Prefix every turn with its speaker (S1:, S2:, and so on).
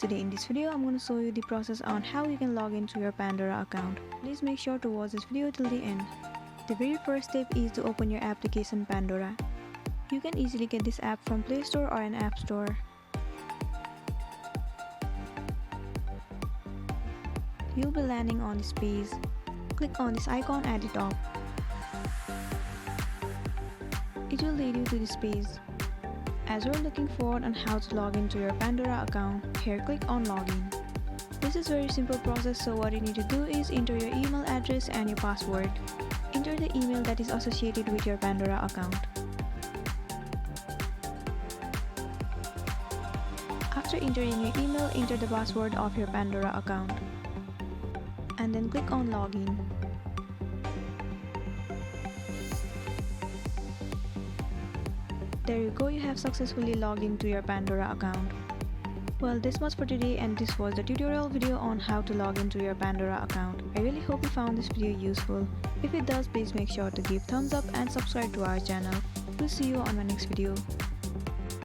S1: Today in this video, I'm going to show you the process on how you can log into your Pandora account. Please make sure to watch this video till the end. The very first step is to open your application Pandora. You can easily get this app from Play Store or an App Store. You'll be landing on this page. Click on this icon at the top. It will lead you to this page. As you're looking forward on how to log into your Pandora account, here click on login. This is a very simple process, so what you need to do is enter your email address and your password. Enter the email that is associated with your Pandora account. After entering your email, enter the password of your Pandora account. And then click on login. There you go, you have successfully logged into your Pandora account. Well, this was for today, and this was the tutorial video on how to log into your Pandora account. I really hope you found this video useful. If it does, please make sure to give thumbs up and subscribe to our channel. We'll see you on my next video.